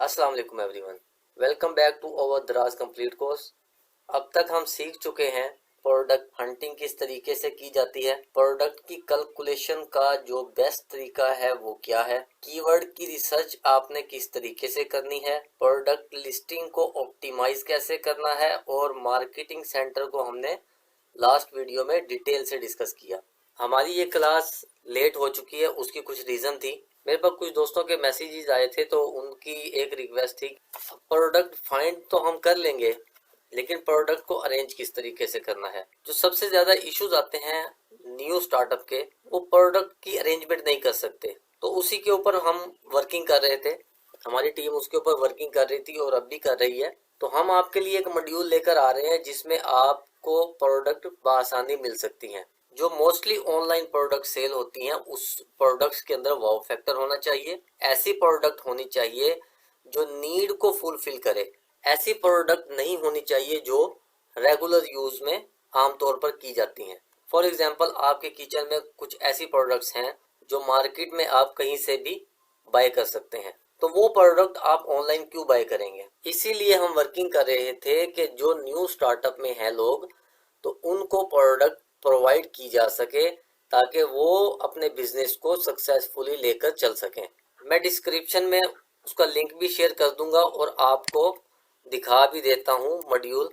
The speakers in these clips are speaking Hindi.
अस्सलाम वालेकुम everyone. Welcome back to our Daraz complete course. अब तक हम सीख चुके हैं प्रोडक्ट हंटिंग किस तरीके से की जाती है, प्रोडक्ट की कैलकुलेशन का जो बेस्ट तरीका है वो क्या है, कीवर्ड की रिसर्च आपने किस तरीके से करनी है, प्रोडक्ट लिस्टिंग को ऑप्टिमाइज कैसे करना है और मार्केटिंग सेंटर को हमने लास्ट वीडियो में डिटेल से डिस्कस किया। हमारी ये क्लास लेट हो चुकी है, उसकी कुछ रीज़न थी। मेरे पास कुछ दोस्तों के मैसेजेस आए थे तो उनकी एक रिक्वेस्ट थी, प्रोडक्ट फाइंड तो हम कर लेंगे लेकिन प्रोडक्ट को अरेंज किस तरीके से करना है। जो सबसे ज़्यादा इश्यूज आते हैं न्यू स्टार्टअप के, वो प्रोडक्ट की अरेंजमेंट नहीं कर सकते। तो उसी के ऊपर हम वर्किंग कर रहे थे, हमारी टीम उसके ऊपर वर्किंग कर रही थी और अब भी कर रही है। तो हम आपके लिए एक मॉड्यूल लेकर आ रहे हैं जिसमें आपको प्रोडक्ट बआसानी मिल सकती हैं। जो मोस्टली ऑनलाइन प्रोडक्ट सेल होती हैं उस प्रोडक्ट्स के अंदर वाव फैक्टर होना चाहिए। ऐसी प्रोडक्ट होनी चाहिए जो नीड को फुलफिल करे। ऐसी प्रोडक्ट नहीं होनी चाहिए जो रेगुलर यूज में आमतौर पर की जाती हैं। फॉर एग्जांपल, आपके किचन में कुछ ऐसी प्रोडक्ट्स हैं जो मार्केट में आप कहीं से भी बाय कर सकते हैं, तो वो प्रोडक्ट आप ऑनलाइन क्यों बाय करेंगे। इसीलिए हम वर्किंग कर रहे थे कि जो न्यू स्टार्टअप में हैं लोग, तो उनको प्रोडक्ट प्रोवाइड की जा सके ताकि वो अपने बिजनेस को सक्सेसफुली लेकर चल सकें। मैं डिस्क्रिप्शन में उसका लिंक भी शेयर कर दूंगा और आपको दिखा भी देता हूँ मॉड्यूल।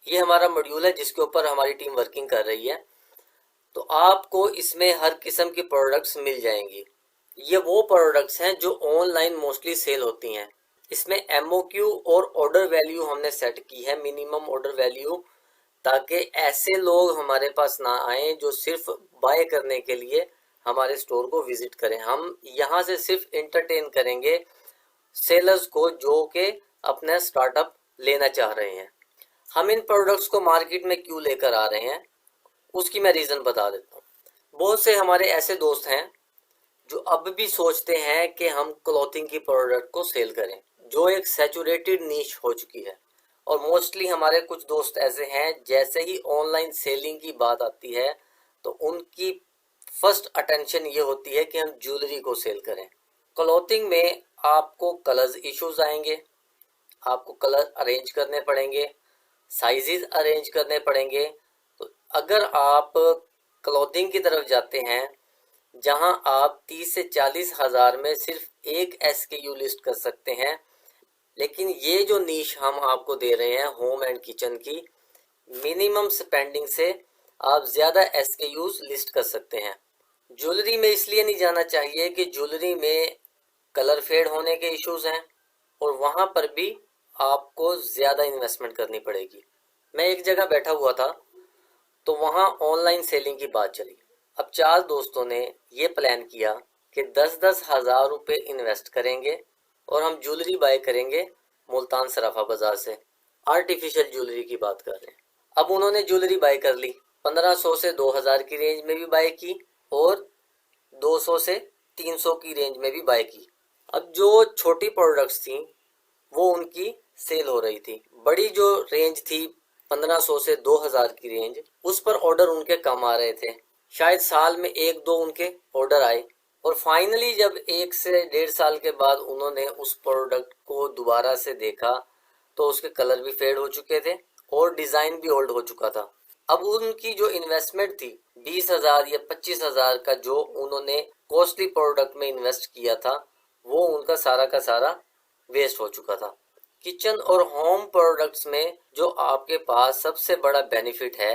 ये हमारा मॉड्यूल है जिसके ऊपर हमारी टीम वर्किंग कर रही है। तो आपको इसमें हर किस्म की प्रोडक्ट्स मिल जाएंगी। ये वो प्रोडक्ट्स हैं जो ऑनलाइन मोस्टली सेल होती हैं। इसमें एमओक्यू और ऑर्डर वैल्यू हमने सेट की है, मिनिमम ऑर्डर वैल्यू, ताकि ऐसे लोग हमारे पास ना आए जो सिर्फ बाय करने के लिए हमारे स्टोर को विजिट करें। हम यहाँ से सिर्फ एंटरटेन करेंगे सेलर्स को जो कि अपना स्टार्टअप लेना चाह रहे हैं। हम इन प्रोडक्ट्स को मार्केट में क्यों लेकर आ रहे हैं उसकी मैं रीज़न बता देता हूँ। बहुत से हमारे ऐसे दोस्त हैं जो अब भी सोचते हैं कि हम क्लॉथिंग की प्रोडक्ट को सेल करें, जो एक सैचुरेटेड नीश हो चुकी है। और मोस्टली हमारे कुछ दोस्त ऐसे हैं, जैसे ही ऑनलाइन सेलिंग की बात आती है तो उनकी फर्स्ट अटेंशन ये होती है कि हम ज्वेलरी को सेल करें। क्लॉथिंग में आपको कलर्स इश्यूज आएंगे, आपको कलर अरेंज करने पड़ेंगे, साइजेस अरेंज करने पड़ेंगे। तो अगर आप क्लॉथिंग की तरफ जाते हैं जहां आप 30 से 40 हज़ार में सिर्फ एक एसकेयू लिस्ट कर सकते हैं, लेकिन ये जो नीश हम आपको दे रहे हैं होम एंड किचन की, मिनिमम स्पेंडिंग से आप ज़्यादा एसकेयूज लिस्ट कर सकते हैं। ज्वेलरी में इसलिए नहीं जाना चाहिए कि ज्वेलरी में कलर फेड होने के इश्यूज हैं और वहाँ पर भी आपको ज़्यादा इन्वेस्टमेंट करनी पड़ेगी। मैं एक जगह बैठा हुआ था तो वहाँ ऑनलाइन सेलिंग की बात चली। अब 4 दोस्तों ने ये प्लान किया कि 10-10 हज़ार रुपये इन्वेस्ट करेंगे और हम ज्वेलरी बाय करेंगे मुल्तान सराफा बाज़ार से। आर्टिफिशियल ज्वेलरी की बात कर रहे हैं। अब उन्होंने ज्वेलरी बाय कर ली, 1500 से 2000 की रेंज में भी बाय की और 200 से 300 की रेंज में भी बाय की। अब जो छोटी प्रोडक्ट्स थी वो उनकी सेल हो रही थी। बड़ी जो रेंज थी 1500 से 2000 की रेंज, उस पर ऑर्डर उनके कम आ रहे थे। शायद साल में 1-2 उनके ऑर्डर आए और फाइनली जब 1 से 1.5 साल के बाद उन्होंने उस प्रोडक्ट को दोबारा से देखा तो उसके कलर भी फेड हो चुके थे और डिज़ाइन भी ओल्ड हो चुका था। अब उनकी जो इन्वेस्टमेंट थी 20,000 या 25,000 का, जो उन्होंने कॉस्टली प्रोडक्ट में इन्वेस्ट किया था, वो उनका सारा का सारा वेस्ट हो चुका था। किचन और होम प्रोडक्ट्स में जो आपके पास सबसे बड़ा बेनिफिट है,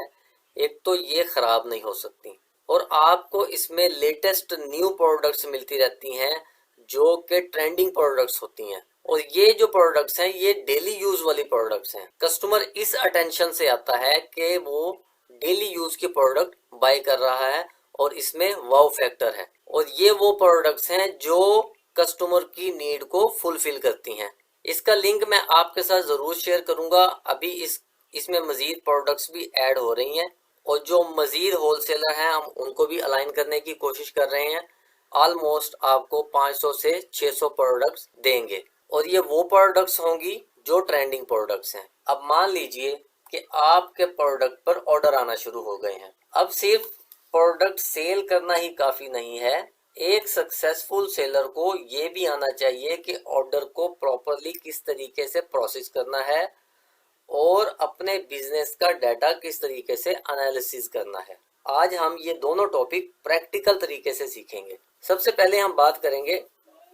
एक तो ये ख़राब नहीं हो सकती और आपको इसमें लेटेस्ट न्यू प्रोडक्ट्स मिलती रहती हैं जो कि ट्रेंडिंग प्रोडक्ट्स होती हैं। और ये जो प्रोडक्ट्स हैं ये डेली यूज वाली प्रोडक्ट्स हैं। कस्टमर इस अटेंशन से आता है कि वो डेली यूज के प्रोडक्ट बाय कर रहा है और इसमें वाव फैक्टर है। और ये वो प्रोडक्ट्स हैं जो कस्टमर की नीड को फुलफिल करती हैं। इसका लिंक मैं आपके साथ ज़रूर शेयर करूंगा। अभी इसमें मज़ीद प्रोडक्ट्स भी ऐड हो रही हैं और जो मज़ीद होलसेलर हैं हम उनको भी अलाइन करने की कोशिश कर रहे हैं। ऑलमोस्ट आपको 500 से 600 प्रोडक्ट्स देंगे और ये वो प्रोडक्ट्स होंगी जो ट्रेंडिंग प्रोडक्ट्स हैं। अब मान लीजिए कि आपके प्रोडक्ट पर ऑर्डर आना शुरू हो गए हैं। अब सिर्फ प्रोडक्ट सेल करना ही काफ़ी नहीं है, एक सक्सेसफुल सेलर को ये भी आना चाहिए कि ऑर्डर को प्रॉपरली किस तरीके से प्रोसेस करना है और अपने बिजनेस का डाटा किस तरीके से एनालिसिस करना है। आज हम ये दोनों टॉपिक प्रैक्टिकल तरीके से सीखेंगे। सबसे पहले हम बात करेंगे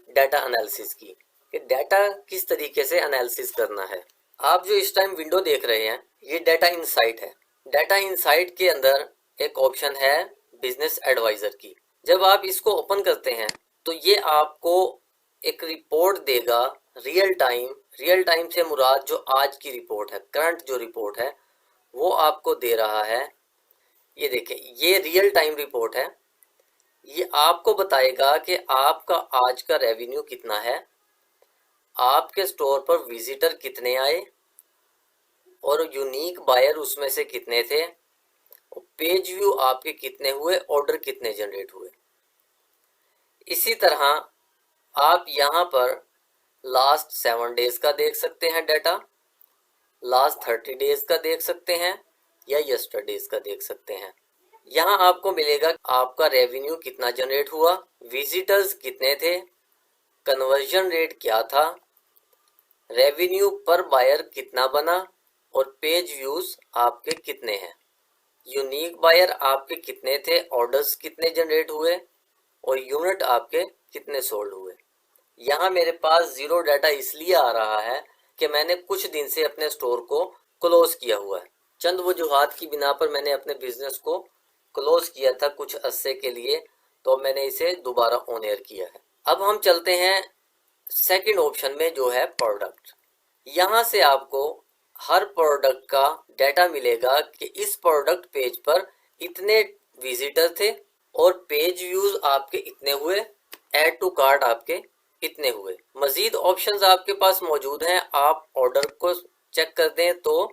डाटा एनालिसिस की, कि डाटा किस तरीके से एनालिसिस करना है। आप जो इस टाइम विंडो देख रहे हैं ये डाटा इनसाइट है। डाटा इनसाइट के अंदर एक ऑप्शन है बिजनेस एडवाइजर की। जब आप इसको ओपन करते हैं तो ये आपको एक रिपोर्ट देगा रियल टाइम से मुराद जो आज की रिपोर्ट है, करंट जो रिपोर्ट है वो आपको दे रहा है। ये देखें, ये रियल टाइम रिपोर्ट है। ये आपको बताएगा कि आपका आज का रेवेन्यू कितना है, आपके स्टोर पर विजिटर कितने आए और यूनिक बायर उसमें से कितने थे, पेज व्यू आपके कितने हुए, ऑर्डर कितने जनरेट हुए। इसी तरह आप यहाँ पर लास्ट 7 डेज का देख सकते हैं डाटा, लास्ट 30 डेज का देख सकते हैं या यस्टरडेज का देख सकते हैं। यहाँ आपको मिलेगा आपका रेवेन्यू कितना जनरेट हुआ, विजिटर्स कितने थे, कन्वर्जन रेट क्या था, रेवेन्यू पर बायर कितना बना और पेज व्यूज आपके कितने हैं, यूनिक बायर आपके कितने थे, ऑर्डर्स कितने जनरेट हुए और यूनिट आपके कितने सोल्ड हुए। यहाँ मेरे पास जीरो डाटा इसलिए आ रहा है कि मैंने कुछ दिन से अपने स्टोर को क्लोज किया हुआ है। चंद वजूहात की बिना पर मैंने अपने बिजनेस को क्लोज किया था कुछ अरसे के लिए, तो मैंने इसे दोबारा ऑन एयर किया है। अब हम चलते हैं सेकंड ऑप्शन में जो है प्रोडक्ट। यहाँ से आपको हर प्रोडक्ट का डाटा मिलेगा कि इस प्रोडक्ट पेज पर इतने विजिटर थे और पेज व्यूज आपके इतने हुए, ऐड टू कार्ट आपके इतने हुए। मजीद ऑप्शंस आपके पास मौजूद हैं, आप ऑर्डर को चेक कर दें तो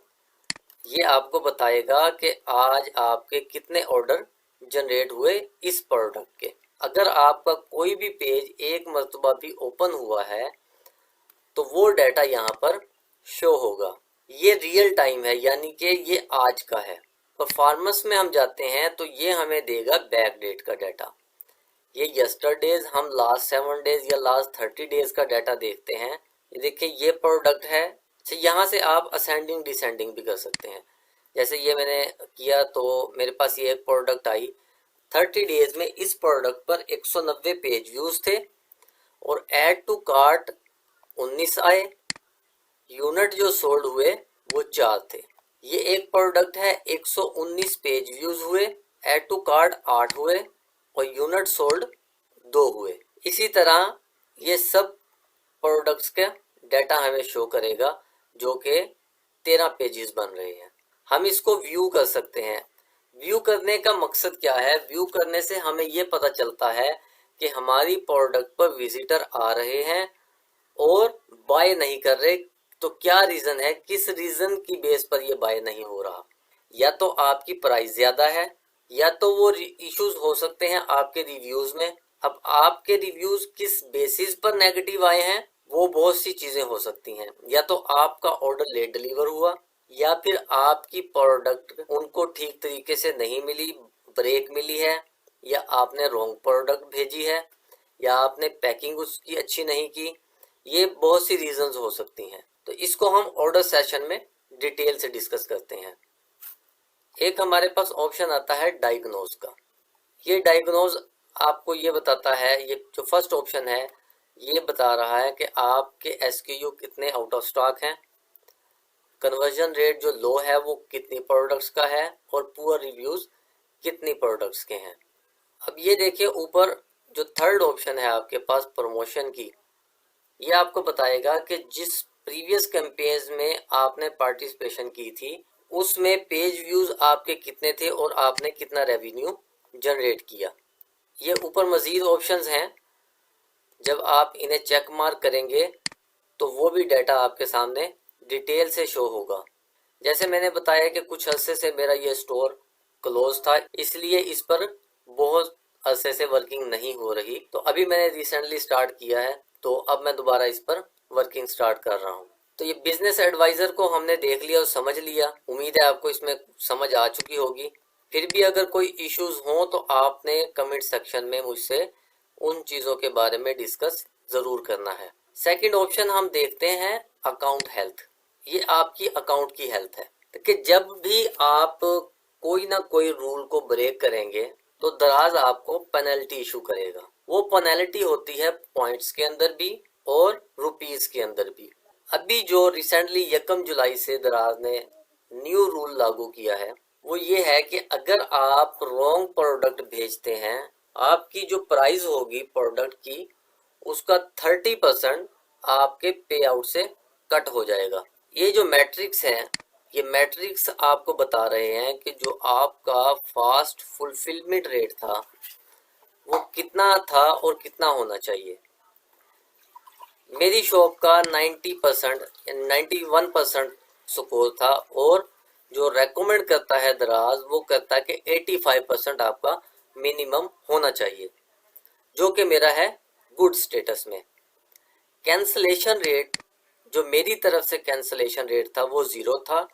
ये आपको बताएगा कि आज आपके कितने ऑर्डर जनरेट हुए इस प्रोडक्ट के। अगर आपका कोई भी पेज एक मरतबा भी ओपन हुआ है तो वो डाटा यहाँ पर शो होगा। ये रियल टाइम है, यानी कि ये आज का है। परफॉर्मेंस में हम जाते हैं तो ये हमें देगा बैक डेट का डाटा। ये यस्टरडेज, हम लास्ट 7 डेज या लास्ट 30 डेज का डाटा देखते हैं। ये देखिए ये प्रोडक्ट है। यहाँ से आप असेंडिंग डिसेंडिंग भी कर सकते हैं। जैसे ये मैंने किया तो मेरे पास ये एक प्रोडक्ट आई, 30 डेज में इस प्रोडक्ट पर 190 पेज व्यूज थे और ऐड टू कार्ट 19 आए, यूनिट जो सोल्ड हुए वो 4 थे। ये एक प्रोडक्ट है, 119 पेज व्यूज हुए, ऐड टू कार्ट 8 हुए और यूनिट सोल्ड 2 हुए। इसी तरह ये सब प्रोडक्ट्स का डाटा हमें शो करेगा जो कि 13 पेजेस बन रहे हैं। हम इसको व्यू कर सकते हैं। व्यू करने का मकसद क्या है? व्यू करने से हमें ये पता चलता है कि हमारी प्रोडक्ट पर विजिटर आ रहे हैं और बाय नहीं कर रहे, तो क्या रीजन है, किस रीजन की बेस पर ये बाय नहीं हो रहा। या तो आपकी प्राइस ज्यादा है, या तो वो इश्यूज हो सकते हैं आपके रिव्यूज में। अब आपके रिव्यूज किस बेसिस पर नेगेटिव आए हैं वो बहुत सी चीजें हो सकती हैं। या तो आपका ऑर्डर लेट डिलीवर हुआ, या फिर आपकी प्रोडक्ट उनको ठीक तरीके से नहीं मिली, ब्रेक मिली है, या आपने रॉन्ग प्रोडक्ट भेजी है, या आपने पैकिंग उसकी अच्छी नहीं की। ये बहुत सी रीजंस हो सकती हैं। तो इसको हम ऑर्डर सेशन में डिटेल से डिस्कस करते हैं। एक हमारे पास ऑप्शन आता है डायग्नोज का। ये डायग्नोज आपको ये बताता है, ये जो फर्स्ट ऑप्शन है ये बता रहा है कि आपके एसक्यूयू कितने आउट ऑफ स्टॉक हैं, कन्वर्जन रेट जो लो है वो कितनी प्रोडक्ट्स का है और पुअर रिव्यूज कितनी प्रोडक्ट्स के हैं। अब ये देखिए ऊपर जो थर्ड ऑप्शन है आपके पास प्रमोशन की, ये आपको बताएगा कि जिस प्रीवियस कैंपेन्स में आपने पार्टिसिपेशन की थी उसमें पेज व्यूज आपके कितने थे और आपने कितना रेवेन्यू जनरेट किया। ये ऊपर मजीद ऑप्शंस हैं, जब आप इन्हें चेक मार्क करेंगे तो वो भी डाटा आपके सामने डिटेल से शो होगा। जैसे मैंने बताया कि कुछ अरसे से मेरा ये स्टोर क्लोज था, इसलिए इस पर बहुत अरसे से वर्किंग नहीं हो रही। तो अभी मैंने रिसेंटली स्टार्ट किया है, तो अब मैं दोबारा इस पर वर्किंग स्टार्ट कर रहा हूँ। तो ये बिजनेस एडवाइजर को हमने देख लिया और समझ लिया। उम्मीद है आपको इसमें समझ आ चुकी होगी। फिर भी अगर कोई इश्यूज हो तो आपने कमेंट सेक्शन में मुझसे उन चीज़ों के बारे में डिस्कस ज़रूर करना है। सेकंड ऑप्शन हम देखते हैं अकाउंट हेल्थ। ये आपकी अकाउंट की हेल्थ है कि जब भी आप कोई ना कोई रूल को ब्रेक करेंगे तो दराज आपको पेनल्टी इशू करेगा। वो पेनल्टी होती है पॉइंट्स के अंदर भी और रुपीस के अंदर भी। अभी जो रिसेंटली 1 जुलाई से दराज ने न्यू रूल लागू किया है वो ये है कि अगर आप रॉन्ग प्रोडक्ट भेजते हैं, आपकी जो प्राइस होगी प्रोडक्ट की उसका 30% आपके पे आउट से कट हो जाएगा। ये जो मैट्रिक्स है, ये मैट्रिक्स आपको बता रहे हैं कि जो आपका फास्ट फुलफिलमेंट रेट था वो कितना था और कितना होना चाहिए। मेरी शॉप का 90% 91% स्कोर था और जो रेकमेंड करता है दराज वो कहता है कि 85% आपका मिनिमम होना चाहिए, जो कि मेरा है गुड स्टेटस में। कैंसलेशन रेट जो मेरी तरफ से कैंसलेशन रेट था वो 0 था,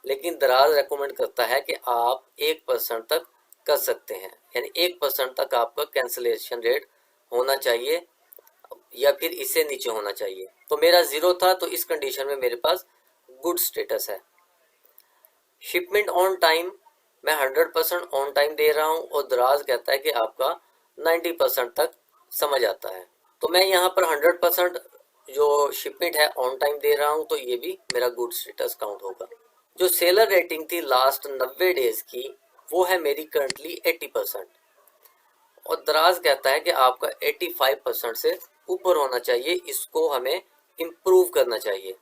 लेकिन दराज रेकमेंड करता है कि आप 1% तक कर सकते हैं, यानी 1% तक आपका कैंसलेशन रेट होना चाहिए या फिर इससे नीचे होना चाहिए। तो मेरा 0 था, तो इस कंडीशन में मेरे पास गुड स्टेटस है। शिपमेंट ऑन टाइम मैं 100% ऑन टाइम दे रहा हूँ और दराज कहता है कि आपका 90% तक समझ आता है। तो मैं यहाँ पर 100% जो शिपमेंट है ऑन टाइम दे रहा हूँ, तो ये भी मेरा गुड स्टेटस काउंट होगा। जो सेलर रेटिंग थी लास्ट 90 डेज की वो है मेरी करंटली 80% और दराज कहता है कि आपका 85% से ऊपर होना चाहिए, इसको हमें इम्प्रूव करना चाहिए।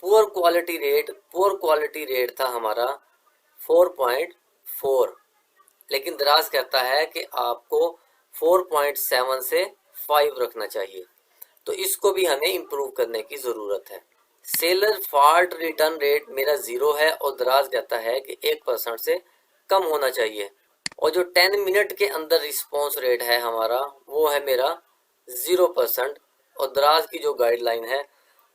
पुअर क्वालिटी रेट था हमारा 4.4, लेकिन दराज कहता है कि आपको 4.7 से 5 रखना चाहिए, तो इसको भी हमें इम्प्रूव करने की ज़रूरत है। सेलर फॉल्ट रिटर्न रेट मेरा 0 है और दराज कहता है कि 1% से कम होना चाहिए। और जो 10 मिनट के अंदर रिस्पॉन्स रेट है हमारा वो है मेरा 0% और दराज की जो गाइडलाइन है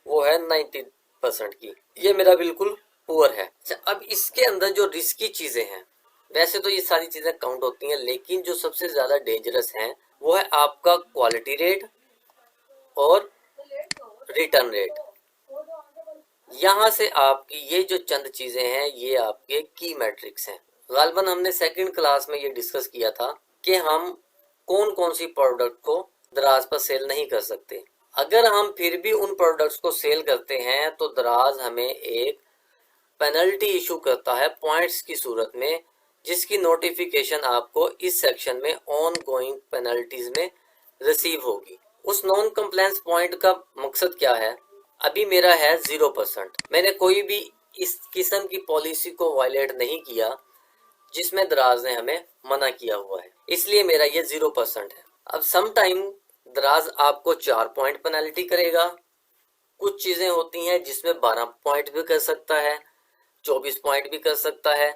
वो है 90% की। ये मेरा बिल्कुल पुअर है। अब इसके अंदर जो रिस्की चीज़ें हैं, वैसे तो ये सारी चीज़ें काउंट होती हैं, लेकिन जो सबसे ज़्यादा डेंजरस हैं वो है आपका क्वालिटी रेट और रिटर्न रेट। यहाँ से आपकी ये जो चंद चीज़ें हैं ये आपके की मैट्रिक्स हैं। गालबन हमने सेकंड क्लास में ये डिस्कस किया था कि हम कौन कौन सी प्रोडक्ट को दराज पर सेल नहीं कर सकते। अगर हम फिर भी उन प्रोडक्ट्स को सेल करते हैं तो दराज हमें एक पेनल्टी इशू करता है पॉइंट्स की सूरत में, जिसकी नोटिफिकेशन आपको इस सेक्शन में ऑन गोइंग पेनल्टीज में रिसीव होगी। उस नॉन कंप्लायंस पॉइंट का मकसद क्या है? अभी मेरा है 0%, मैंने कोई भी इस किस्म की पॉलिसी को वायलेट नहीं किया जिसमें दराज ने हमें मना किया हुआ है, इसलिए मेरा ये 0% है। अब सम टाइम दराज आपको 4 पॉइंट पेनल्टी करेगा, कुछ चीजें होती हैं जिसमें 12 पॉइंट भी कर सकता है, 24 पॉइंट भी कर सकता है।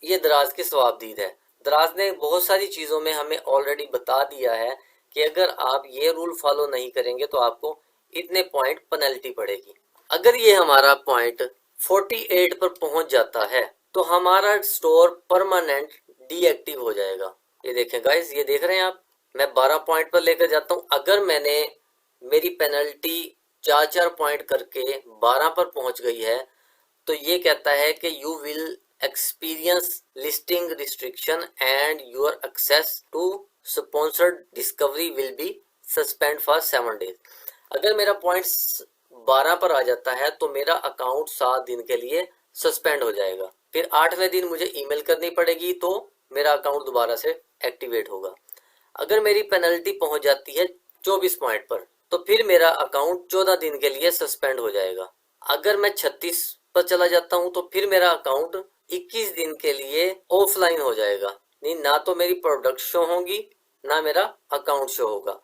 ये दराज की स्वाबदीद है। दराज ने बहुत सारी चीज़ों में हमें ऑलरेडी बता दिया है कि अगर आप ये रूल फॉलो नहीं करेंगे तो आपको इतने पॉइंट पेनल्टी पड़ेगी। अगर ये हमारा पॉइंट 48 पर पहुंच जाता है तो हमारा स्टोर परमानेंट डीएक्टिव हो जाएगा। ये देखें गाइस, ये देख रहे हैं आप, मैं 12 पॉइंट पर लेकर जाता हूँ। अगर मैंने मेरी पेनल्टी 4 पॉइंट करके 12 पर पहुंच गई है तो ये कहता है कि you will experience listing restriction and your access to sponsored discovery will be suspend for 7 days. अगर मेरा पॉइंट्स 12 पर आ जाता है तो मेरा अकाउंट 7 दिन के लिए सस्पेंड हो जाएगा, फिर 8वें दिन मुझे ईमेल करनी पड़ेगी तो मेरा अकाउंट दोबारा से एक्टिवेट होगा। अगर मेरी पेनल्टी पहुंच जाती है 24 पॉइंट पर तो फिर मेरा अकाउंट 14 दिन के लिए सस्पेंड हो जाएगा। अगर मैं 36 पर चला जाता हूं तो फिर मेरा अकाउंट 21 दिन के लिए ऑफलाइन हो जाएगा, नहीं ना तो मेरी प्रोडक्ट शो होगी ना मेरा अकाउंट शो होगा।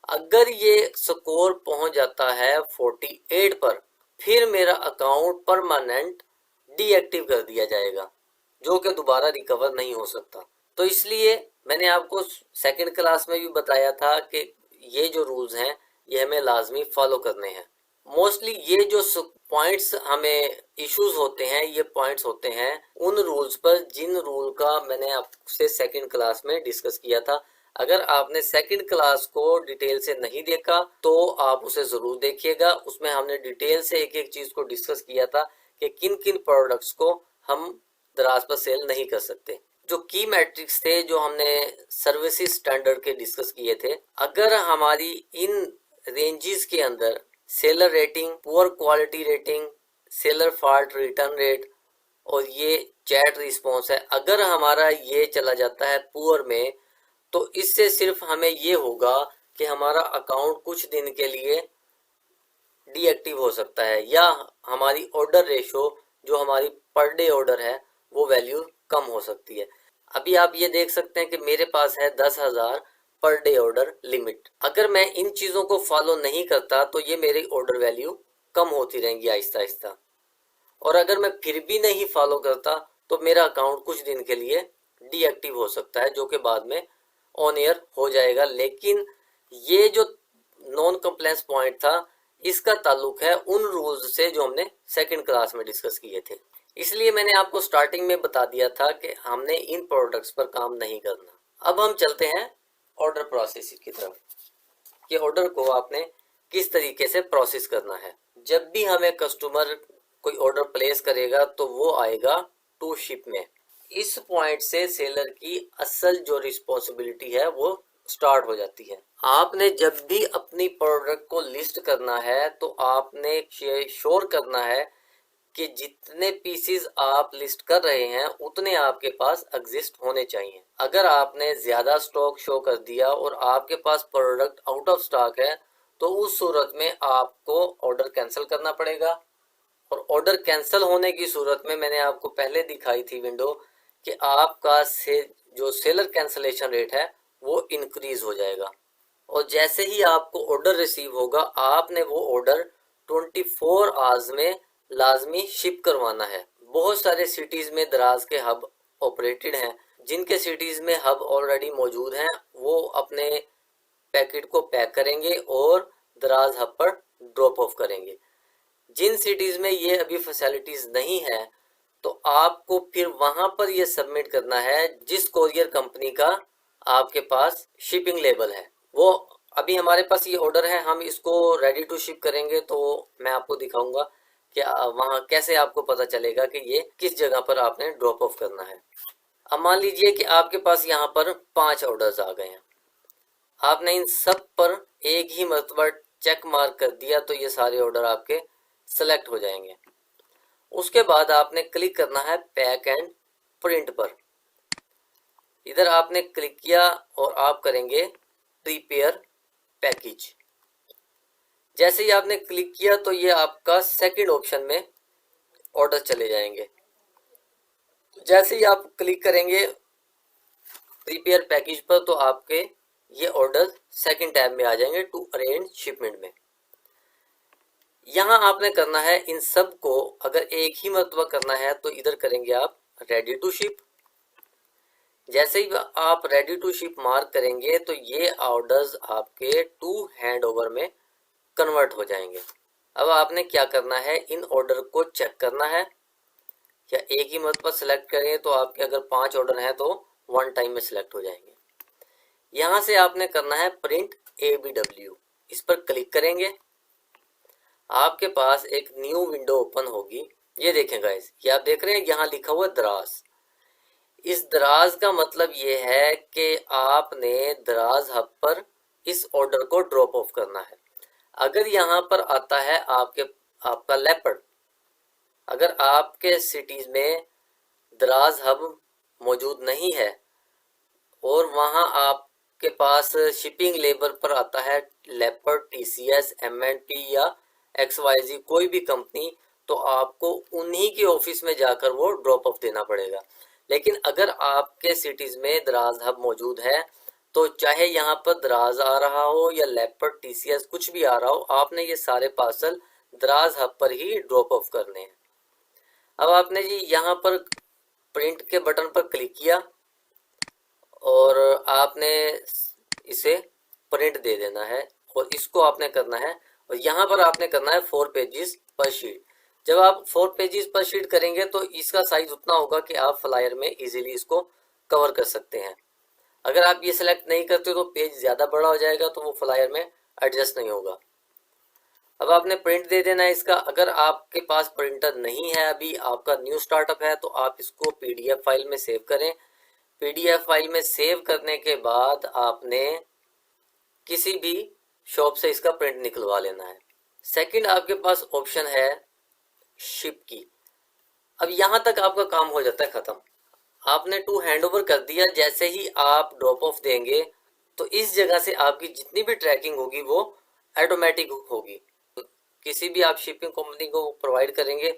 अगर ये स्कोर पहुंच जाता है 48 पर फिर मेरा अकाउंट परमानेंट डीएक्टिव कर दिया जाएगा, जो कि दोबारा रिकवर नहीं हो सकता। तो इसलिए मैंने आपको सेकंड क्लास में भी बताया था कि ये जो रूल्स हैं ये हमें लाजमी फॉलो करने हैं। मोस्टली ये जो पॉइंट्स हमें इश्यूज होते हैं ये पॉइंट्स होते हैं उन रूल्स पर जिन रूल का मैंने आपसे सेकंड क्लास में डिस्कस किया था। अगर आपने सेकंड क्लास को डिटेल से नहीं देखा तो आप उसे जरूर देखिएगा। उसमें हमने डिटेल से एक एक चीज को डिस्कस किया था कि किन किन प्रोडक्ट्स को हम दराज पर सेल नहीं कर सकते। जो की मैट्रिक्स थे जो हमने सर्विसेज स्टैंडर्ड के डिस्कस किए थे, अगर हमारी इन रेंजेस के अंदर seller rating, poor quality rating, seller fault return rate और ये चैट रिस्पॉन्स है, अगर हमारा ये चला जाता है पुअर में, तो इससे सिर्फ हमें ये होगा कि हमारा अकाउंट कुछ दिन के लिए डीएक्टिव हो सकता है, या हमारी ऑर्डर रेशो जो हमारी पर डे ऑर्डर है वो वैल्यू कम हो सकती है। अभी आप ये देख सकते हैं कि मेरे पास है 10,000 पर डे ऑर्डर लिमिट। अगर मैं इन चीज़ों को फॉलो नहीं करता तो ये मेरी ऑर्डर वैल्यू कम होती रहेंगी आहिस्ता आहिस्ता, और अगर मैं फिर भी नहीं फॉलो करता तो मेरा अकाउंट कुछ दिन के लिए डीएक्टिव हो सकता है, जो कि बाद में ऑन एयर हो जाएगा। लेकिन ये जो नॉन कंप्लायंस पॉइंट था, इसका ताल्लुक है उन रूल्स से जो हमने सेकंड क्लास में डिस्कस किए थे। इसलिए मैंने आपको स्टार्टिंग में बता दिया था कि हमने इन प्रोडक्ट्स पर काम नहीं करना। अब हम चलते हैं ऑर्डर प्रोसेस की तरफ, कि ऑर्डर को आपने किस तरीके से प्रोसेस करना है। जब भी हमें कस्टमर कोई ऑर्डर प्लेस करेगा तो वो आएगा टू शिप में। इस पॉइंट से सेलर की असल जो रिस्पॉन्सिबिलिटी है वो स्टार्ट हो जाती है। आपने जब भी अपनी प्रोडक्ट को लिस्ट करना है तो आपने श्योर करना है कि जितने पीसीज आप लिस्ट कर रहे हैं उतने आपके पास एग्जिस्ट होने चाहिए। अगर आपने ज्यादा स्टॉक शो कर दिया और आपके पास प्रोडक्ट आउट ऑफ स्टॉक है तो उस सूरत में आपको ऑर्डर कैंसिल करना पड़ेगा, और ऑर्डर कैंसिल होने की सूरत में मैंने आपको पहले दिखाई थी विंडो कि आपका जो सेलर कैंसिलेशन रेट है वो इंक्रीज हो जाएगा। और जैसे ही आपको ऑर्डर रिसीव होगा आपने वो ऑर्डर 24 आवर्स में लाजमी शिप करवाना है। बहुत सारे सिटीज में दराज के हब ऑपरेटेड हैं। जिनके सिटीज में हब ऑलरेडी मौजूद हैं वो अपने पैकेट को पैक करेंगे और दराज हब पर ड्रॉप ऑफ करेंगे। जिन सिटीज में ये अभी फैसिलिटीज नहीं है तो आपको फिर वहां पर ये सबमिट करना है जिस कोरियर कंपनी का आपके पास शिपिंग लेबल है। वो अभी हमारे पास ये ऑर्डर है, हम इसको रेडी टू शिप करेंगे तो मैं आपको दिखाऊंगा कि वहां कैसे आपको पता चलेगा कि ये किस जगह पर आपने ड्रॉप ऑफ करना है। अब मान लीजिए कि आपके पास यहाँ पर 5 ऑर्डर्स आ गए हैं, आपने इन सब पर एक ही मरतबा चेक मार्क कर दिया तो ये सारे ऑर्डर आपके सेलेक्ट हो जाएंगे। उसके बाद आपने क्लिक करना है पैक एंड प्रिंट पर। इधर आपने क्लिक किया और आप करेंगे प्रीपेयर पैकेज। जैसे ही आपने क्लिक किया तो ये आपका सेकंड ऑप्शन में ऑर्डर चले जाएंगे। जैसे ही आप क्लिक करेंगे प्रीपेयर पैकेज पर तो आपके ये ऑर्डर सेकंड टैब में आ जाएंगे टू अरेंज शिपमेंट में। यहाँ आपने करना है इन सब को, अगर एक ही मरतबा करना है तो इधर करेंगे आप रेडी टू शिप। जैसे ही आप रेडी टू शिप मार्क करेंगे तो ये ऑर्डर्स आपके टू हैंड ओवर में कन्वर्ट हो जाएंगे। अब आपने क्या करना है, इन ऑर्डर को चेक करना है, या एक ही मरतबा सेलेक्ट करेंगे तो आपके अगर 5 ऑर्डर हैं तो वन टाइम में सिलेक्ट हो जाएंगे। यहाँ से आपने करना है प्रिंट ABW, इस पर क्लिक करेंगे, आपके पास एक न्यू विंडो ओपन होगी। ये देखें गाइस, ये आप देख रहे हैं यहाँ लिखा हुआ दराज। इस दराज का मतलब ये है कि आपने दराज हब पर इस ऑर्डर को ड्रॉप ऑफ करना है। अगर यहाँ पर आता है आपका लेपर्ड, अगर आपके सिटीज में दराज हब मौजूद नहीं है और वहाँ आपके पास शिपिंग लेबर पर आता है लेपर्ड, TCS, M&T या XYZ कोई भी कंपनी, तो आपको उन्हीं के ऑफिस में जाकर वो ड्रॉप ऑफ देना पड़ेगा। लेकिन अगर आपके सिटीज में दराज हब मौजूद है तो चाहे यहाँ पर दराज आ रहा हो या लेपर्ड, TCS कुछ भी आ रहा हो, आपने ये सारे पार्सल दराज हब पर ही ड्रॉप ऑफ करने हैं। अब आपने जी यहाँ पर प्रिंट के बटन पर क्लिक किया और आपने इसे प्रिंट दे देना है और इसको आपने करना है, और यहाँ पर आपने करना है 4 पेजेस पर शीट। जब आप 4 पेजेस पर शीट करेंगे तो इसका साइज उतना होगा कि आप फ्लायर में इजीली इसको कवर कर सकते हैं। अगर आप ये सिलेक्ट नहीं करते तो पेज ज़्यादा बड़ा हो जाएगा, तो वो फ्लायर में एडजस्ट नहीं होगा। अब आपने प्रिंट दे देना है इसका। अगर आपके पास प्रिंटर नहीं है, अभी आपका न्यू स्टार्टअप है, तो आप इसको पीडीएफ फाइल में सेव करें। पीडीएफ फाइल में सेव करने के बाद आपने किसी भी शॉप से इसका प्रिंट निकलवा लेना है। सेकंड, आपके पास ऑप्शन है शिप की। अब यहाँ तक आपका काम हो जाता है खत्म। आपने टू हैंड ओवर कर दिया। जैसे ही आप ड्रॉप ऑफ देंगे तो इस जगह से आपकी जितनी भी ट्रैकिंग होगी वो ऑटोमेटिक होगी। किसी भी आप शिपिंग कंपनी को प्रोवाइड करेंगे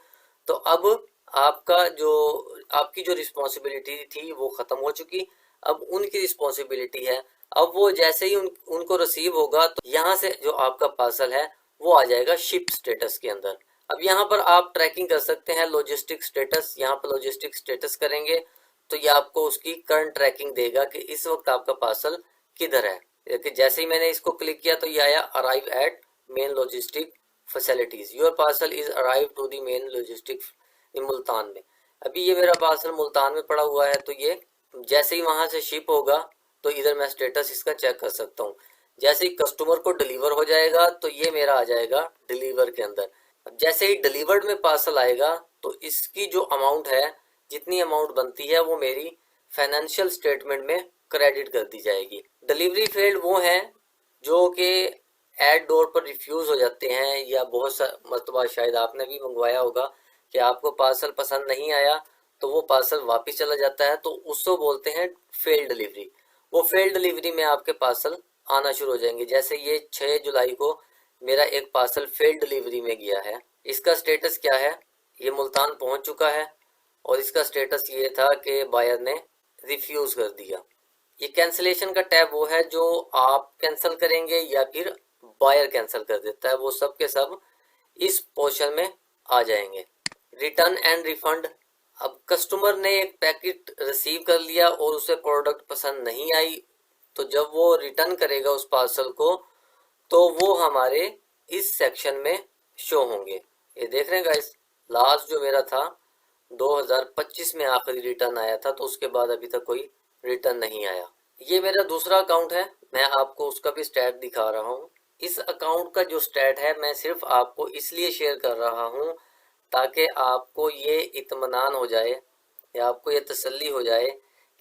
तो अब आपकी जो रिस्पॉन्सिबिलिटी थी वो खत्म हो चुकी। अब उनकी रिस्पॉन्सिबिलिटी है। अब वो जैसे ही उनको रिसीव होगा तो यहाँ से जो आपका पार्सल है वो आ जाएगा शिप स्टेटस के अंदर। अब यहाँ पर आप ट्रैकिंग कर सकते हैं लॉजिस्टिक स्टेटस। यहाँ पर लॉजिस्टिक स्टेटस करेंगे तो ये आपको उसकी करंट ट्रैकिंग देगा कि इस वक्त आपका पार्सल किधर है। कि जैसे ही मैंने इसको क्लिक किया तो ये आया arrive at main logistic facilities, your parcel is arrive to the main logistic in Multan में। अभी ये मेरा पार्सल मुल्तान में पड़ा हुआ है, तो ये जैसे ही वहां से शिप होगा तो इधर मैं स्टेटस इसका चेक कर सकता हूँ। जैसे ही कस्टमर को डिलीवर हो जाएगा तो ये मेरा आ जाएगा डिलीवर के अंदर। अब जैसे ही डिलीवर्ड में पार्सल आएगा तो इसकी जो अमाउंट है, जितनी अमाउंट बनती है, वो मेरी फाइनेंशियल स्टेटमेंट में क्रेडिट कर दी जाएगी। डिलीवरी फेल्ड वो है जो कि एट डोर पर रिफ्यूज हो जाते हैं, या बहुत सा मरतबा शायद आपने भी मंगवाया होगा कि आपको पार्सल पसंद नहीं आया तो वो पार्सल वापस चला जाता है, तो उसको बोलते हैं फेल डिलीवरी। वो फेल डिलीवरी में आपके पार्सल आना शुरू हो जाएंगे। जैसे ये 6 जुलाई को मेरा एक पार्सल फेल डिलीवरी में गया है। इसका स्टेटस क्या है, ये मुल्तान पहुंच चुका है और इसका स्टेटस ये था कि बायर ने रिफ्यूज कर दिया। ये कैंसिलेशन का टैब वो है जो आप कैंसिल करेंगे या फिर बायर कैंसिल कर देता है, वो सब के सब इस पोर्शन में आ जाएंगे। Return and refund. अब कस्टमर ने एक पैकेट रिसीव कर लिया और उसे प्रोडक्ट पसंद नहीं आई, तो जब वो रिटर्न करेगा उस पार्सल को तो वो हमारे इस सेक्शन में शो होंगे। ये देख रहे हैं गाइस, लास्ट जो मेरा था 2025 में आखिरी रिटर्न आया था, तो उसके बाद अभी तक कोई रिटर्न नहीं आया। ये मेरा दूसरा अकाउंट है, मैं आपको उसका भी स्टैट दिखा रहा हूँ। इस अकाउंट का जो स्टैट है मैं सिर्फ आपको इसलिए शेयर कर रहा हूँ ताकि आपको ये इत्मीनान हो जाए या आपको ये तसल्ली हो जाए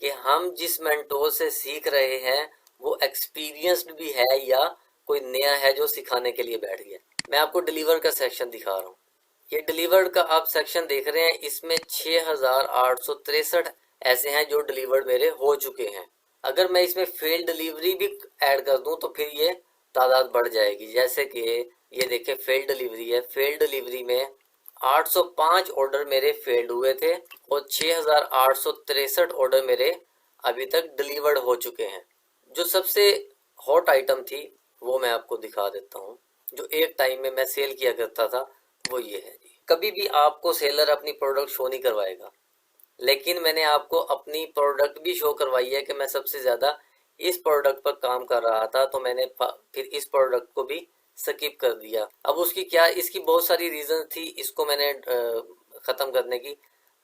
कि हम जिस मेंटोर से सीख रहे हैं वो एक्सपीरियंस्ड भी है या कोई नया है जो सिखाने के लिए बैठ गया। मैं आपको डिलीवर का सेक्शन दिखा रहा हूँ। ये डिलीवर्ड का आप सेक्शन देख रहे हैं, इसमें 6863 ऐसे हैं जो डिलीवर्ड मेरे हो चुके हैं। अगर मैं इसमें फेल डिलीवरी भी ऐड कर दूं तो फिर ये तादाद बढ़ जाएगी। जैसे कि ये देखिए फेल डिलीवरी है, फेल डिलीवरी में 805 ऑर्डर मेरे फेल्ड हुए थे और 6863 ऑर्डर मेरे अभी तक डिलीवर्ड हो चुके हैं। जो सबसे हॉट आइटम थी वो मैं आपको दिखा देता हूँ, जो एक टाइम में मैं सेल किया करता था, वो ये है जी। कभी भी आपको सेलर अपनी प्रोडक्ट शो नहीं करवाएगा, लेकिन मैंने आपको अपनी प्रोडक्ट भी शो करवाई है कि मैं सबसे ज़्यादा इस प्रोडक्ट पर काम कर रहा था, तो मैंने फिर इस प्रोडक्ट को भी स्किप कर दिया। अब उसकी क्या, इसकी बहुत सारी रीज़न थी, इसको मैंने ख़त्म करने की,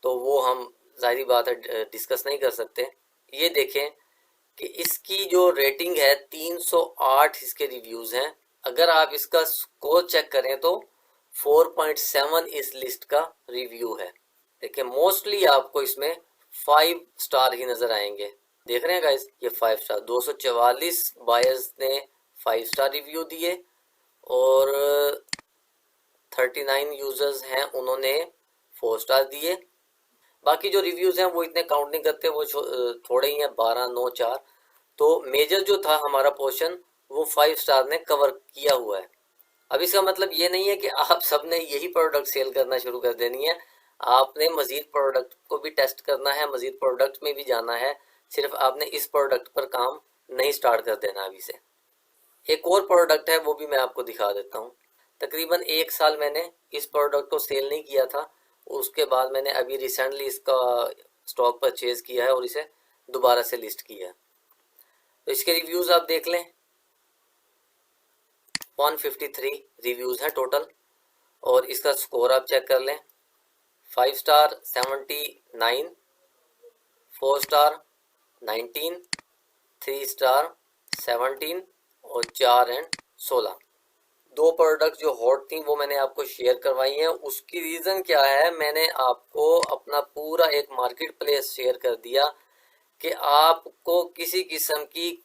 तो वो हम जाहिर बात है डिस्कस नहीं कर सकते। ये देखें कि इसकी जो रेटिंग है 308 इसके रिव्यूज़ हैं। अगर आप इसका स्कोर चेक करें तो 4.7 इस लिस्ट का रिव्यू है। देखिए मोस्टली आपको इसमें 5 स्टार ही नजर आएंगे। देख रहे हैं गाइस, ये 5 स्टार, 244 बायर्स ने 5 स्टार रिव्यू दिए और 39 यूजर्स हैं उन्होंने 4 स्टार दिए। बाकी जो रिव्यूज हैं वो इतने काउंट नहीं करते, वो थोड़े ही हैं, 12, 9, 4। तो मेजर जो था हमारा पोर्शन वो 5 स्टार ने कवर किया हुआ है। अब इसका मतलब ये नहीं है कि आप सबने यही प्रोडक्ट सेल करना शुरू कर देनी है। आपने मजीद प्रोडक्ट को भी टेस्ट करना है, मजीद प्रोडक्ट में भी जाना है। सिर्फ आपने इस प्रोडक्ट पर काम नहीं स्टार्ट कर देना अभी से। एक और प्रोडक्ट है वो भी मैं आपको दिखा देता हूँ। तकरीबन 1 साल मैंने इस प्रोडक्ट को सेल नहीं किया था, उसके बाद मैंने अभी रिसेंटली इसका स्टॉक परचेज किया है और इसे दोबारा से लिस्ट किया है। तो इसके रिव्यूज़ आप देख लें, 153 रिव्यूज़ हैं टोटल और इसका स्कोर आप चेक कर लें। 5 स्टार 79, 4 स्टार 19 3 स्टार 17 और 4 एंड 16। दो प्रोडक्ट जो हॉट थी वो मैंने आपको शेयर करवाई हैं। उसकी रीज़न क्या है, मैंने आपको अपना पूरा एक मार्केट प्लेस शेयर कर दिया कि आपको किसी किस्म की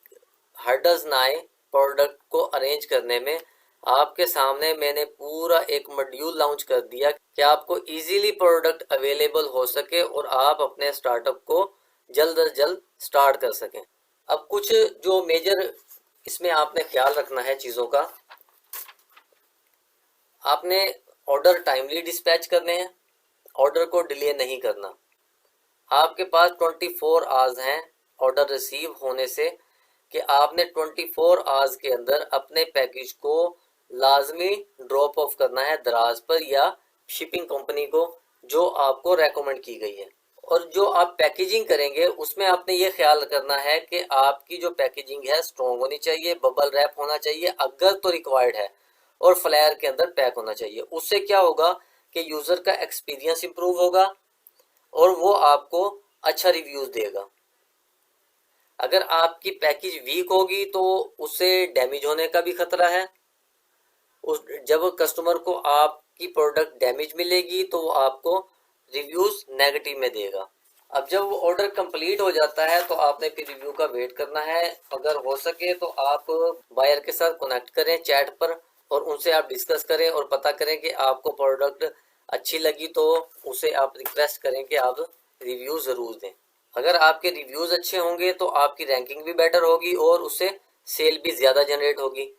हर्डल्स ना आए प्रोडक्ट को अरेंज करने में। आपके सामने मैंने पूरा एक मॉड्यूल लॉन्च कर दिया कि आपको इजीली प्रोडक्ट अवेलेबल हो सके और आप अपने स्टार्टअप को जल्द अज जल्द स्टार्ट कर सकें। अब कुछ जो मेजर इसमें आपने ख्याल रखना है चीज़ों का, आपने ऑर्डर टाइमली डिस्पैच करने हैं, ऑर्डर को डिले नहीं करना। आपके पास 24 आवर्स हैं ऑर्डर रिसीव होने से कि आपने 24 आवर्स के अंदर अपने पैकेज को लाजमी ड्रॉप ऑफ करना है दराज पर या शिपिंग कंपनी को जो आपको रेकमेंड की गई है। और जो आप पैकेजिंग करेंगे उसमें आपने ये ख्याल करना है कि आपकी जो पैकेजिंग है स्ट्रॉन्ग होनी चाहिए, बबल रैप होना चाहिए अगर तो रिक्वायर्ड है, और फ्लायर के अंदर पैक होना चाहिए। उससे क्या होगा कि यूज़र का एक्सपीरियंस इंप्रूव होगा और वो आपको अच्छा रिव्यूज देगा। अगर आपकी पैकेज वीक होगी तो उससे डैमेज होने का भी खतरा है। उस जब कस्टमर को आपकी प्रोडक्ट डैमेज मिलेगी तो वो आपको रिव्यूज नेगेटिव में देगा। अब जब वो ऑर्डर कंप्लीट हो जाता है तो आपने फिर रिव्यू का वेट करना है। अगर हो सके तो आप बायर के साथ कनेक्ट करें चैट पर और उनसे आप डिस्कस करें और पता करें कि आपको प्रोडक्ट अच्छी लगी तो उसे आप रिक्वेस्ट करें कि आप रिव्यू ज़रूर दें। अगर आपके रिव्यूज़ अच्छे होंगे तो आपकी रैंकिंग भी बेटर होगी और उससे सेल भी ज़्यादा जनरेट होगी।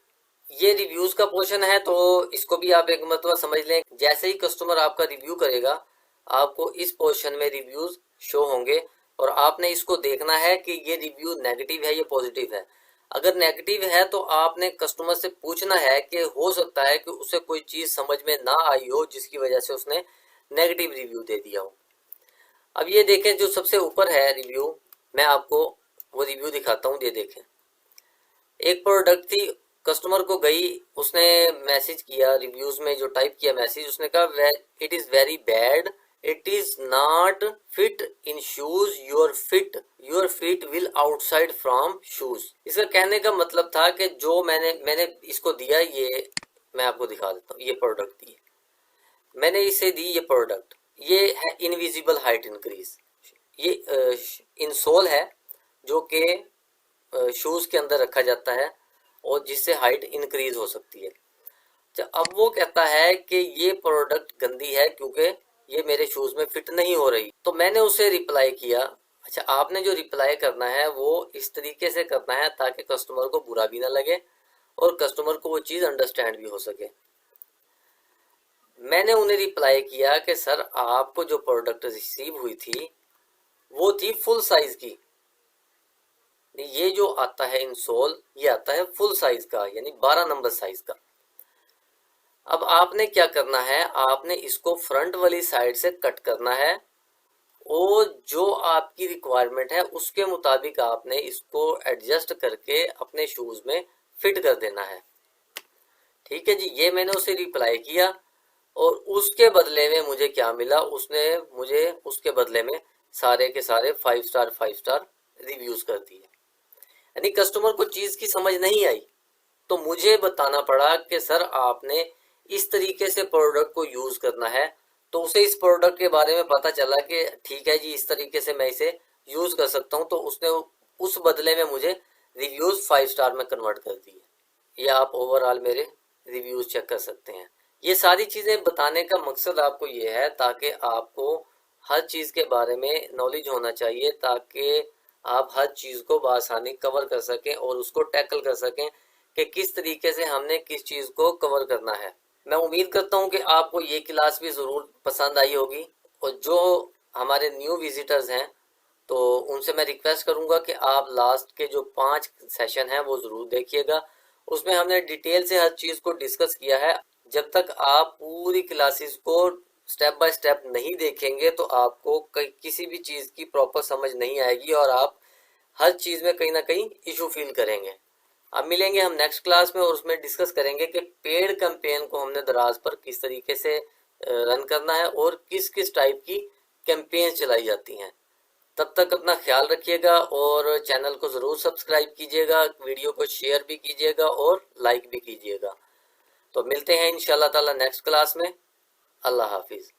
ये रिव्यूज़ का पोर्शन है तो इसको भी आप एक मतलब समझ लें। जैसे ही कस्टमर आपका रिव्यू करेगा आपको इस पोर्शन में रिव्यूज़ शो होंगे और आपने इसको देखना है कि ये रिव्यू नेगेटिव है या पॉजिटिव है। अगर नेगेटिव है तो आपने कस्टमर से पूछना है कि हो सकता है कि उसे कोई चीज़ समझ में ना आई हो जिसकी वजह से उसने नेगेटिव रिव्यू दे दिया हो। अब ये देखें जो सबसे ऊपर है रिव्यू, मैं आपको वो रिव्यू दिखाता हूँ। ये देखें, एक प्रोडक्ट थी, कस्टमर को गई, उसने मैसेज किया रिव्यूज में जो टाइप किया मैसेज, उसने कहा it is very bad, it is not fit in shoes, your feet will outside from shoes. इसका कहने का मतलब था कि जो मैंने इसको दिया, ये मैं आपको दिखा देता हूँ। ये प्रोडक्ट दी, मैंने इसे दी ये प्रोडक्ट, ये है इनविजिबल हाइट इंक्रीज। ये इंसोल है जो कि शूज़ के अंदर रखा जाता है और जिससे हाइट इंक्रीज हो सकती है। अब वो कहता है कि ये प्रोडक्ट गंदी है क्योंकि ये मेरे शूज़ में फिट नहीं हो रही। तो मैंने उसे रिप्लाई किया, अच्छा आपने जो रिप्लाई करना है वो इस तरीके से करना है ताकि कस्टमर को बुरा भी ना लगे और कस्टमर को वो चीज़ अंडरस्टैंड भी हो सके। मैंने उन्हें रिप्लाई किया कि सर आपको जो प्रोडक्ट रिसीव हुई थी वो थी फुल साइज की, ये जो आता है इंसोल ये आता है फुल साइज का, यानी 12 नंबर साइज का। अब आपने क्या करना है, आपने इसको फ्रंट वाली साइड से कट करना है और जो आपकी रिक्वायरमेंट है उसके मुताबिक आपने इसको एडजस्ट करके अपने शूज में फिट कर देना है। ठीक है जी, ये मैंने उसे रिप्लाई किया और उसके बदले में मुझे क्या मिला, उसने मुझे उसके बदले में सारे के सारे 5 स्टार रिव्यूज कर दिए। यानी कस्टमर को चीज की समझ नहीं आई तो मुझे बताना पड़ा कि सर आपने इस तरीके से प्रोडक्ट को यूज करना है। तो उसे इस प्रोडक्ट के बारे में पता चला कि ठीक है जी इस तरीके से मैं इसे यूज कर सकता हूँ, तो उसने उस बदले में मुझे रिव्यूज 5 स्टार में कन्वर्ट कर दिए। ये आप ओवरऑल मेरे रिव्यूज चेक कर सकते हैं। ये सारी चीजें बताने का मकसद आपको ये है ताकि आपको हर चीज के बारे में नॉलेज होना चाहिए ताकि आप हर चीज को बआसानी कवर कर सकें और उसको टैकल कर सकें कि किस तरीके से हमने किस चीज को कवर करना है। मैं उम्मीद करता हूं कि आपको ये क्लास भी जरूर पसंद आई होगी और जो हमारे न्यू विजिटर्स हैं तो उनसे मैं रिक्वेस्ट करूंगा कि आप लास्ट के जो 5 सेशन हैं वो जरूर देखिएगा। उसमें हमने डिटेल से हर चीज को डिस्कस किया है। जब तक आप पूरी क्लासेस को स्टेप बाय स्टेप नहीं देखेंगे तो आपको किसी भी चीज की प्रॉपर समझ नहीं आएगी और आप हर चीज में कहीं ना कहीं इशू फील करेंगे। अब मिलेंगे हम नेक्स्ट क्लास में और उसमें डिस्कस करेंगे कि पेड कैंपेन को हमने दराज पर किस तरीके से रन करना है और किस किस टाइप की कैंपेन चलाई जाती हैं। तब तक अपना ख्याल रखिएगा और चैनल को ज़रूर सब्सक्राइब कीजिएगा, वीडियो को शेयर भी कीजिएगा और लाइक भी कीजिएगा। तो मिलते हैं इंशाल्लाह ताला नेक्स्ट क्लास में। अल्लाह हाफिज़।